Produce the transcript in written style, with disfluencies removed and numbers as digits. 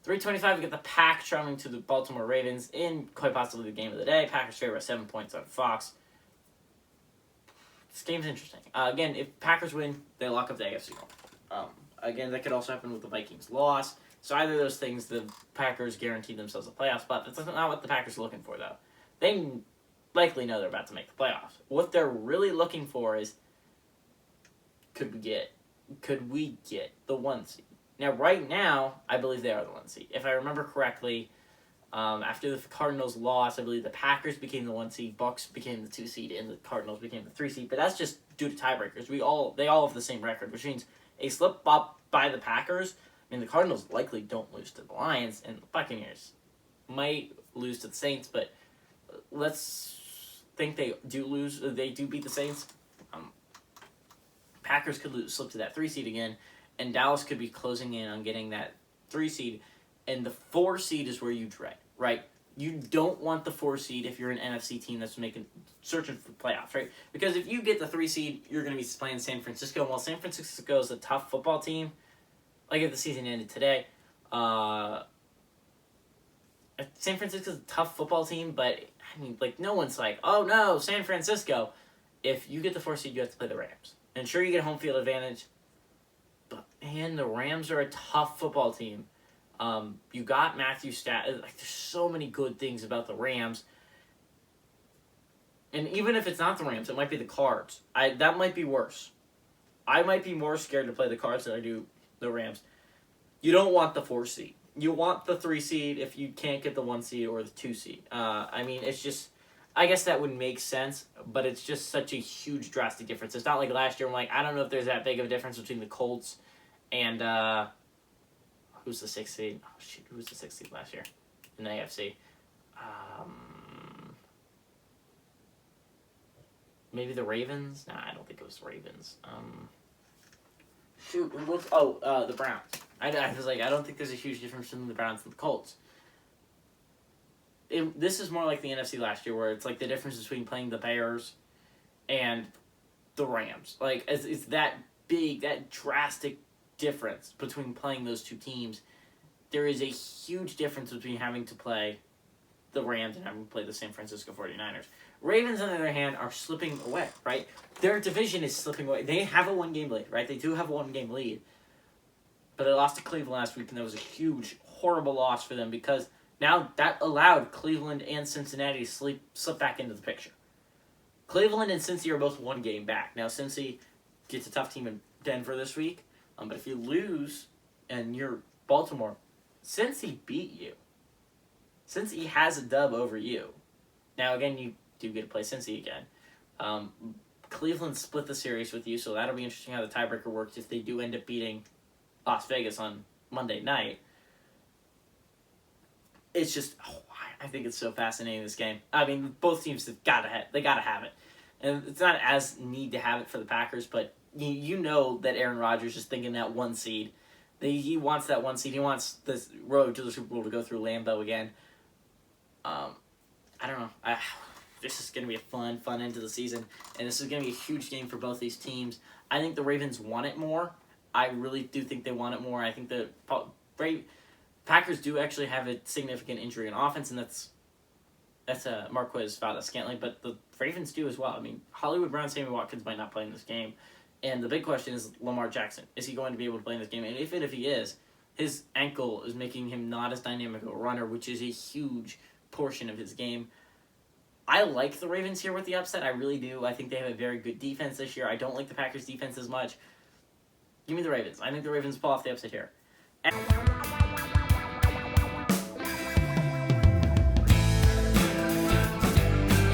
325, we get the Pack traveling to the Baltimore Ravens in quite possibly the game of the day. Packers favor 7 points on Fox. This game's interesting. Again, if Packers win, they lock up the AFC North. Again, that could also happen with the Vikings' loss. So either of those things, the Packers guarantee themselves a playoff spot. That's not what the Packers are looking for, though. They likely know they're about to make the playoffs. What they're really looking for is, could we get the 1 seed? Now, right now, I believe they are the 1 seed. If I remember correctly, after the Cardinals lost, I believe the Packers became the 1 seed, Bucs became the 2 seed, and the Cardinals became the 3 seed. But that's just due to tiebreakers. They all have the same record, which means a slip up by the Packers. I mean, the Cardinals likely don't lose to the Lions, and the Buccaneers might lose to the Saints. But let's think they do lose. They do beat the Saints. Packers could slip to that 3 seed again, and Dallas could be closing in on getting that 3 seed. And the 4 seed is where you dread, right? You don't want the 4 seed if you're an NFC team that's searching for playoffs, right? Because if you get the 3 seed, you're going to be playing San Francisco. And while San Francisco is a tough football team, like if the season ended today, San Francisco's a tough football team, but I mean, like, no one's like, oh no, San Francisco. If you get the 4 seed, you have to play the Rams. And sure, you get home field advantage, but man, the Rams are a tough football team. You got Matthew Stafford. Like, there's so many good things about the Rams. And even if it's not the Rams, it might be the Cards. That might be worse. I might be more scared to play the Cards than I do the Rams. You don't want the 4 seed. You want the 3 seed if you can't get the 1 seed or the 2 seed. I mean, it's just, I guess that would make sense, but it's just such a huge, drastic difference. It's not like last year. I'm like, I don't know if there's that big of a difference between the Colts and who's the 6th seed? Oh shoot, who was the 6th seed last year in the AFC? Maybe the Ravens? Nah, I don't think it was the Ravens. The Browns. I was like, I don't think there's a huge difference between the Browns and the Colts. This is more like the NFC last year, where it's like the difference between playing the Bears and the Rams. Like, it's that big, that drastic difference between playing those two teams. There is a huge difference between having to play the Rams and having to play the San Francisco 49ers. Ravens, on the other hand, are slipping away, right? Their division is slipping away. They have a 1-game lead, right? They do have a 1-game lead. But they lost to Cleveland last week, and that was a huge, horrible loss for them because now that allowed Cleveland and Cincinnati to slip back into the picture. Cleveland and Cincy are both 1 game back. Now, Cincy gets a tough team in Denver this week. But if you lose and you're Baltimore, Cincy beat you. Cincy has a dub over you. Now, again, you do get to play Cincy again. Cleveland split the series with you, so that'll be interesting how the tiebreaker works if they do end up beating Las Vegas on Monday night. It's just, I think it's so fascinating, this game. I mean, both teams have got to have it. And it's not as need to have it for the Packers, but you know that Aaron Rodgers is thinking that 1 seed. He wants that 1 seed. He wants this road to the Super Bowl to go through Lambeau again. I don't know. This is going to be a fun end to the season. And this is going to be a huge game for both these teams. I think the Ravens want it more. I really do think they want it more. I think the Packers do actually have a significant injury in offense, and that's Marquez Valdes-Scantling, but the Ravens do as well. I mean, Hollywood Brown, Sammy Watkins might not play in this game. And the big question is Lamar Jackson. Is he going to be able to play in this game? And if he is, his ankle is making him not as dynamic of a runner, which is a huge portion of his game. I like the Ravens here with the upset. I really do. I think they have a very good defense this year. I don't like the Packers' defense as much. Give me the Ravens. I think the Ravens pull off the upset here.